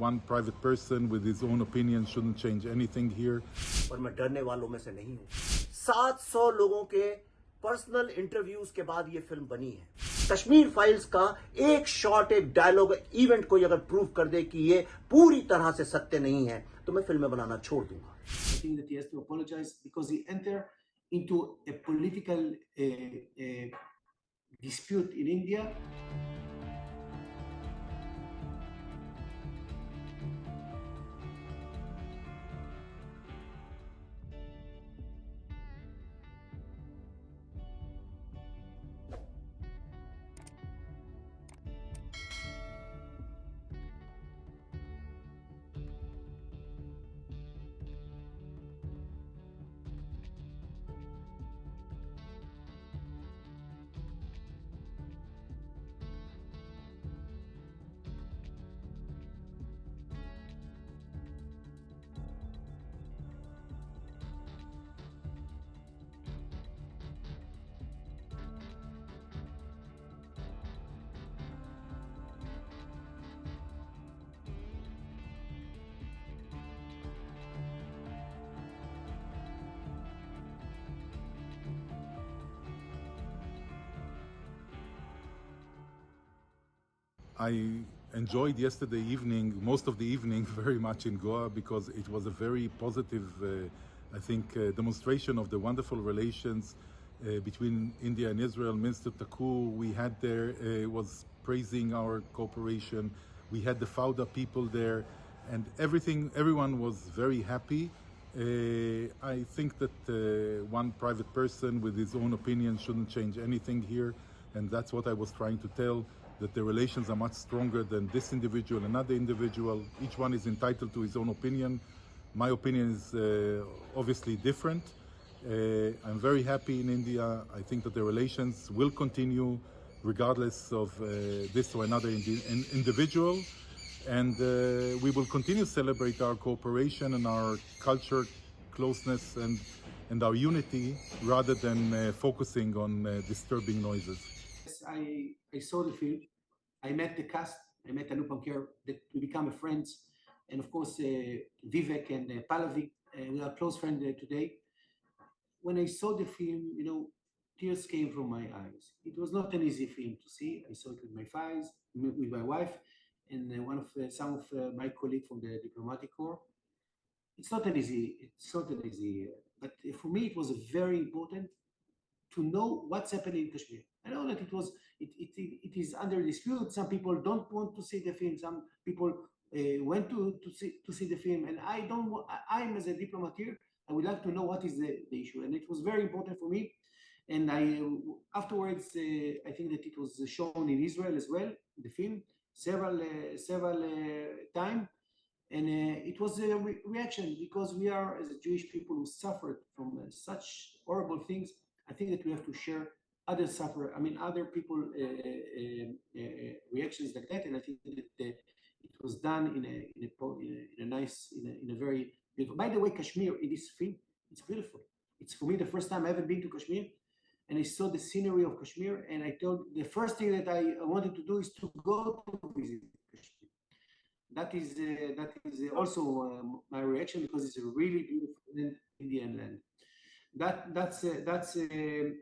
One private person with his own opinion shouldn't change anything here. और मैं डरने वालों में से नहीं हूँ। 700 लोगों के पर्सनल इंटरव्यूज के बाद ये फिल्म बनी है। कश्मीर फाइल्स का एक शॉर्ट, एक डायलॉग, इवेंट कोई अगर प्रूव कर दे कि ये पूरी तरह से सत्य नहीं है, तो मैं फिल्में बनाना छोड़ दूंगा। I think that he has to apologize because he entered into a political dispute in India. I enjoyed yesterday evening, most of the evening, very much in Goa because it was a very positive, I think, demonstration of the wonderful relations between India and Israel. Minister Taku we had there was praising our cooperation. We had the Fauda people there, and everyone was very happy. I think that one private person with his own opinion shouldn't change anything here, and that's what I was trying to tell, that the relations are much stronger than this individual, another individual. Each one is entitled to his own opinion. My opinion is obviously different. I'm very happy in India. I think that the relations will continue regardless of this or another individual. And we will continue to celebrate our cooperation and our culture closeness and our unity rather than focusing on disturbing noises. Yes, I saw the film. I met the cast. I met Anupam Kher. We become friends. And of course, Vivek and Pallavi, we are close friends today. When I saw the film, tears came from my eyes. It was not an easy film to see. I saw it with my wife, and some of my colleagues from the diplomatic corps. It's not an easy. But for me, it was very important to know what's happening in Kashmir. I know that it is under dispute. Some people don't want to see the film. Some people went to see the film, and I'm as a diplomat here, I would like to know what is the issue, and it was very important for me. And afterwards, I think that it was shown in Israel as well, the film, several times. And it was a reaction because we are, as a Jewish people who suffered from such horrible things. I think that we have to share other people reactions like that. And I think that it was done in a very beautiful. By the way, Kashmir in this film, it's beautiful. It's for me the first time I ever been to Kashmir, and I saw the scenery of Kashmir. And I told the first thing that I wanted to do is to go to visit Kashmir. That is also my reaction because it's a really beautiful Indian land. That's the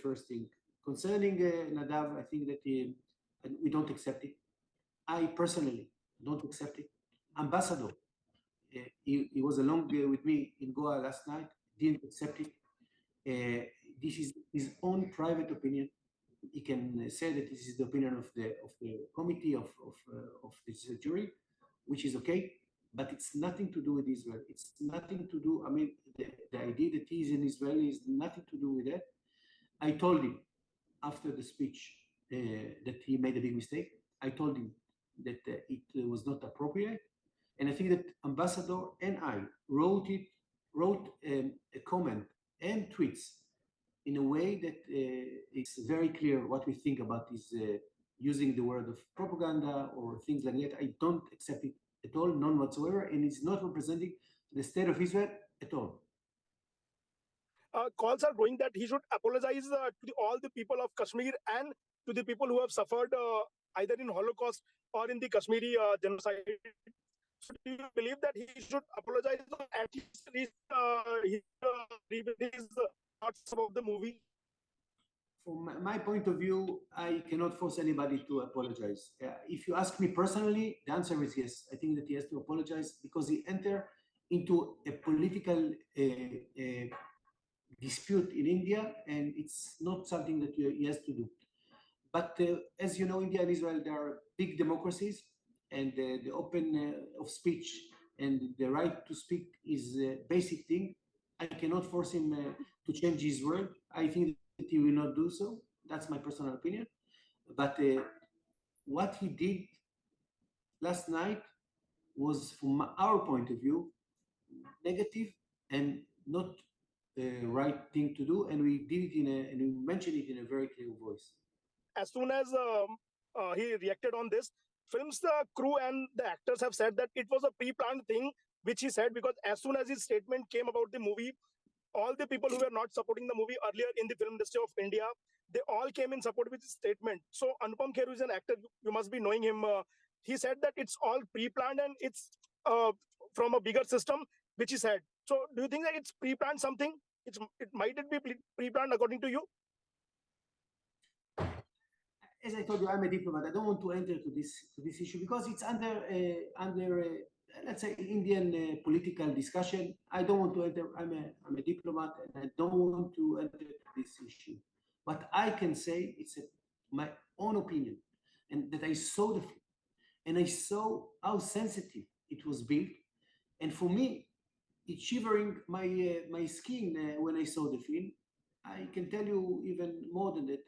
first thing. Concerning Nadav, I think that we don't accept it. I personally don't accept it. Ambassador, he was along with me in Goa last night. Didn't accept it. This is his own private opinion. He can say that this is the opinion of the committee of this jury, which is okay, but it's nothing to do with Israel. It's nothing to do. I mean, the idea that he is an Israeli is nothing to do with that. I told him after the speech that he made a big mistake. I told him that it was not appropriate, and I think that Ambassador and I wrote a comment and tweets in a way that it's very clear what we think about this using the word of propaganda or things like that. I don't accept it at all, none whatsoever, and it's not representing the state of Israel at all. Calls are going that he should apologize to all the people of Kashmir and to the people who have suffered either in Holocaust or in the Kashmiri genocide. So do you believe that he should apologize or at least reveal his thoughts about the movie? From my point of view, I cannot force anybody to apologize. If you ask me personally, the answer is yes. I think that he has to apologize because he entered into a political dispute in India, and it's not something that he has to do. But as you know, India and Israel, they are big democracies, and the open of speech and the right to speak is a basic thing. I cannot force him to change his word. I think that he will not do so. That's my personal opinion. But what he did last night was, from our point of view, negative and not the right thing to do. And we did it and we mentioned it in a very clear voice. As soon as he reacted on this, film's crew and the actors have said that it was a pre-planned thing, which he said, because as soon as his statement came about the movie, all the people who were not supporting the movie earlier in the film industry of India, they all came in support with his statement. So Anupam Kher, who is an actor, you must be knowing him. He said that it's all pre-planned and it's from a bigger system, which he said. So do you think that it's pre-planned something? Might it be pre-planned according to you? As I told you, I'm a diplomat. I don't want to enter to this issue because it's under let's say Indian political discussion. I don't want to enter. I'm a diplomat, and I don't want to enter this issue. But I can say it's my own opinion, and that I saw the film, and I saw how sensitive it was built, and for me, it's shivering my skin when I saw the film. I can tell you even more than that.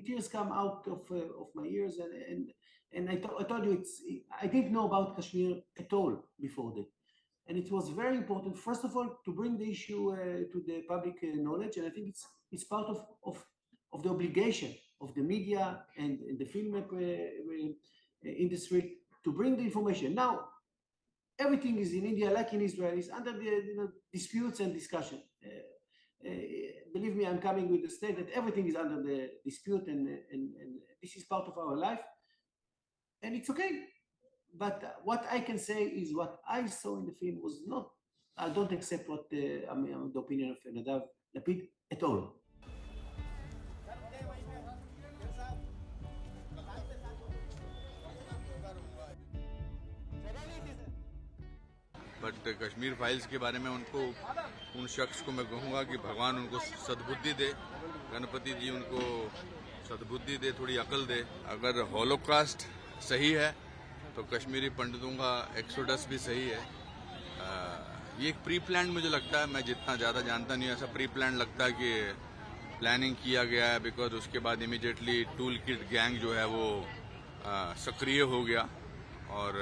Tears come out of my ears, and I told you I didn't know about Kashmir at all before that, and it was very important. First of all, to bring the issue to the public knowledge, and I think it's part of the obligation of the media and the film industry to bring the information. Now, everything is in India, like in Israel, is under the disputes and discussion. Believe me, I'm coming with the state that everything is under the dispute, and this is part of our life, and it's okay. But what I can say is what I saw in the film was not. I don't accept what the opinion of Nadav Lapid at all. But Kashmir files के बारे में उन शख्स को मैं कहूँगा कि भगवान उनको सद्बुद्धि दे, गणपति जी उनको सद्बुद्धि दे, थोड़ी अकल दे। अगर हॉलोकास्ट सही है तो कश्मीरी पंडितों का एक्सोडस भी सही है। ये एक प्री प्लान मुझे लगता है, मैं जितना ज़्यादा जानता नहीं, ऐसा प्री प्लान लगता है कि प्लानिंग किया गया है, बिकॉज उसके बाद इमीडिएटली टूल किट गैंग जो है वो सक्रिय हो गया, और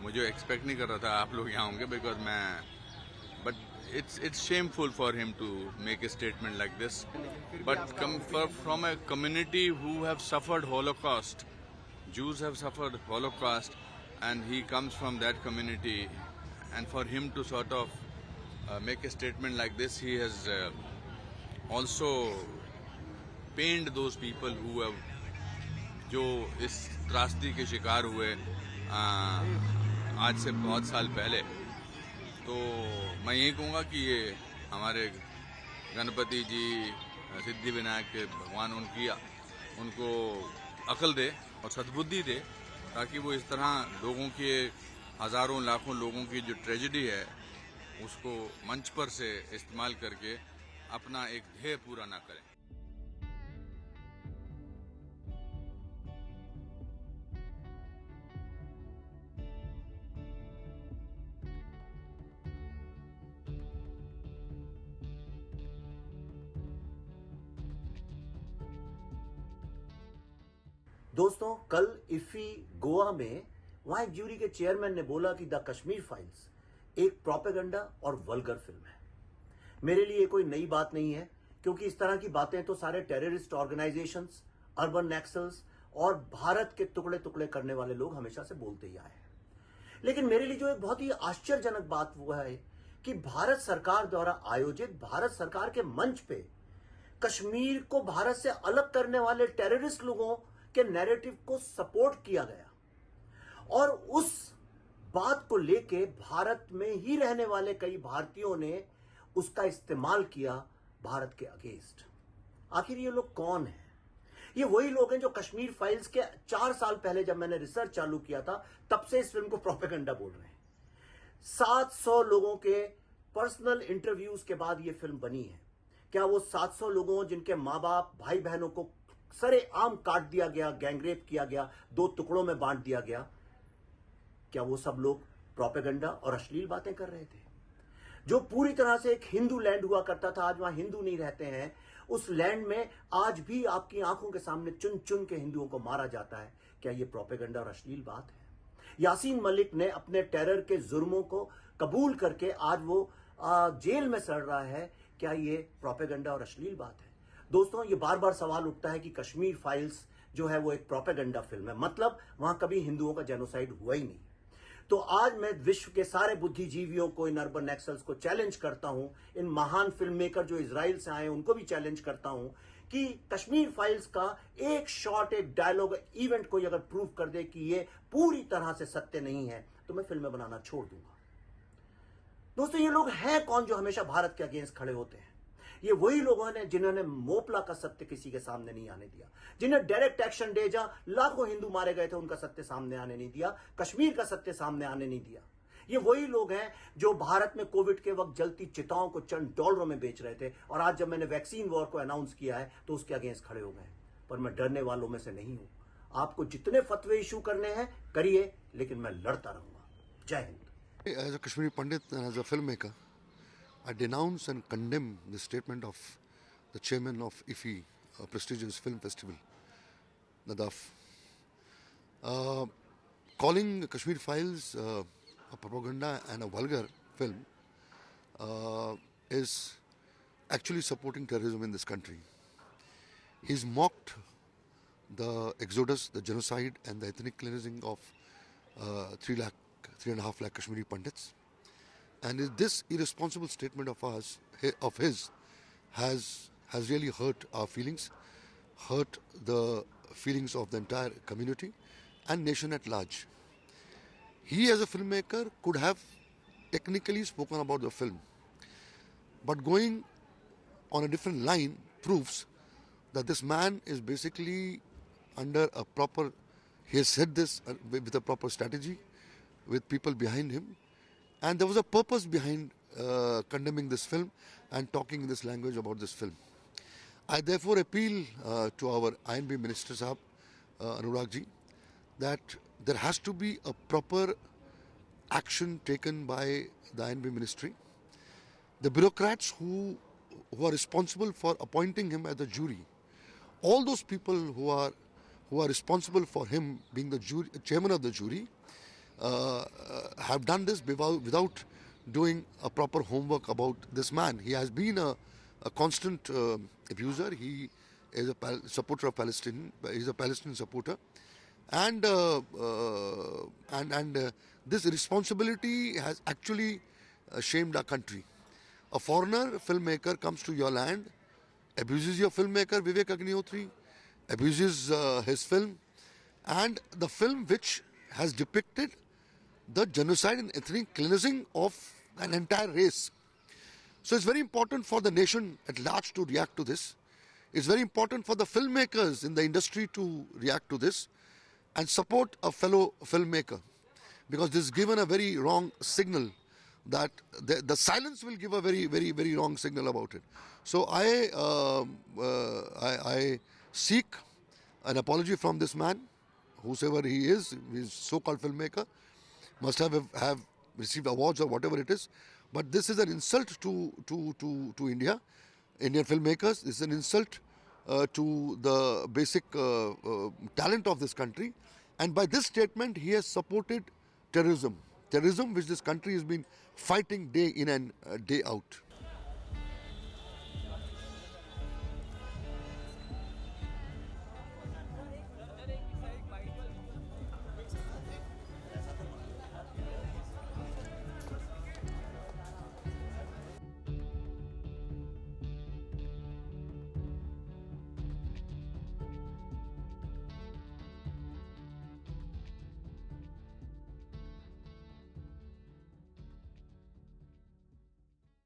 मुझे एक्सपेक्ट नहीं कर रहा था आप लोग यहाँ होंगे, because but it's shameful for him to make a statement like this. But come from a community who have suffered Holocaust, Jews have suffered Holocaust, and he comes from that community, and for him to sort of make a statement like this, he has also pained those people who have जो इस त्रासदी के शिकार हुए आज से बहुत साल पहले। तो मैं यही कहूँगा कि ये हमारे गणपति जी, सिद्धि विनायक के भगवान उनको अकल दे और सद्बुद्धि दे, ताकि वो इस तरह लोगों के हज़ारों लाखों लोगों की जो ट्रेजेडी है उसको मंच पर से इस्तेमाल करके अपना एक ध्येय पूरा ना करें। दोस्तों, कल इफी गोवा में वहां एक ज्यूरी के चेयरमैन ने बोला कि द कश्मीर फाइल्स एक प्रोपेगेंडा और वल्गर फिल्म है। मेरे लिए कोई नई बात नहीं है, क्योंकि इस तरह की बातें तो सारे टेररिस्ट ऑर्गेनाइजेशंस, अर्बन नक्सल्स और भारत के टुकड़े टुकड़े करने वाले लोग हमेशा से बोलते ही आए हैं। लेकिन मेरे लिए जो एक बहुत ही आश्चर्यजनक बात हुआ है कि भारत सरकार द्वारा आयोजित, भारत सरकार के मंच पे कश्मीर को भारत से अलग करने वाले टेररिस्ट लोगों के नैरेटिव को सपोर्ट किया गया और उस बात को लेके भारत में ही रहने वाले कई भारतीयों ने उसका इस्तेमाल किया भारत के अगेंस्ट। आखिर ये लोग कौन हैं? ये वही लोग हैं जो कश्मीर फाइल्स के 4 साल पहले जब मैंने रिसर्च चालू किया था तब से इस फिल्म को प्रोपेगेंडा बोल रहे हैं। 700 लोगों के पर्सनल इंटरव्यूज के बाद ये फिल्म बनी है। क्या वो 700 लोगों जिनके माँ बाप भाई बहनों को सरेआम काट दिया गया, गैंगरेप किया गया, 2 टुकड़ों में बांट दिया गया, क्या वो सब लोग प्रोपेगेंडा और अश्लील बातें कर रहे थे? जो पूरी तरह से एक हिंदू लैंड हुआ करता था, आज वहां हिंदू नहीं रहते हैं। उस लैंड में आज भी आपकी आंखों के सामने चुन चुन के हिंदुओं को मारा जाता है। क्या ये प्रोपेगेंडा और अश्लील बात है? यासीन मलिक ने अपने टेरर के जुर्मों को कबूल करके आज वो जेल में सड़ रहा है। क्या ये प्रोपेगेंडा और अश्लील बात है? दोस्तों, ये बार बार सवाल उठता है कि कश्मीर फाइल्स जो है वो एक प्रोपेगेंडा फिल्म है, मतलब वहां कभी हिंदुओं का जेनोसाइड हुआ ही नहीं। तो आज मैं विश्व के सारे बुद्धिजीवियों को, इन अर्बन एक्सल्स को चैलेंज करता हूं, इन महान फिल्म मेकर जो इजराइल से आए उनको भी चैलेंज करता हूं कि कश्मीर फाइल्स का एक शॉट, एक डायलॉग, इवेंट कोई अगर प्रूव कर दे कि ये पूरी तरह से सत्य नहीं है तो मैं फिल्में बनाना छोड़ दूंगा। दोस्तों, ये लोग हैं कौन जो हमेशा भारत के अगेंस्ट खड़े होते हैं? ये वही लोगों ने जिन्होंने मोपला का सत्य किसी के सामने नहीं आने दिया, जिन्हें डायरेक्ट एक्शन डे जहां लाखों हिंदू मारे गए थे उनका सत्य सामने आने नहीं दिया, कश्मीर का सत्य सामने आने नहीं दिया। ये वही लोग हैं जो भारत में कोविड के वक्त जलती चिताओं को चंद डॉलरों में बेच रहे थे और आज जब मैंने वैक्सीन वॉर को अनाउंस किया है तो उसके अगेंस्ट खड़े हो गए। पर मैं डरने वालों में से नहीं हूं। आपको जितने फतवे इशू करने हैं करिए, लेकिन मैं लड़ता रहूंगा। जय Hind. As a Kashmiri Pandit and as a filmmaker, I denounce and condemn the statement of the chairman of IFFI, a prestigious film festival, Nadav. Calling Kashmir Files a propaganda and a vulgar film is actually supporting terrorism in this country. He's mocked the exodus, the genocide and the ethnic cleansing of 3.5 lakh Kashmiri Pandits. And this irresponsible statement of his has really hurt our feelings, hurt the feelings of the entire community and nation at large. He as a filmmaker could have technically spoken about the film, but going on a different line proves that this man is basically under a proper, he has said this with a proper strategy, with people behind him, and there was a purpose behind condemning this film and talking in this language about this film. I therefore appeal to our INB Minister Sahab, Anurag ji, that there has to be a proper action taken by the INB Ministry. The bureaucrats who are responsible for appointing him as the jury, all those people who are responsible for him being the chairman of the jury, have done this without doing a proper homework about this man. He has been a constant abuser. He is a supporter of Palestine. He is a Palestinian supporter, and this responsibility has actually shamed our country. A foreigner filmmaker comes to your land, abuses your filmmaker Vivek Agnihotri, abuses his film, and the film which has depicted the genocide and ethnic cleansing of an entire race. So it's very important for the nation at large to react to this. It's very important for the filmmakers in the industry to react to this and support a fellow filmmaker, because this is given a very wrong signal, that the silence will give a very, very, very wrong signal about it. So I seek an apology from this man, whosoever he is so-called filmmaker, must have received awards or whatever it is. But this is an insult to India, Indian filmmakers. This is an insult to the basic talent of this country. And by this statement, he has supported terrorism which this country has been fighting day in and day out.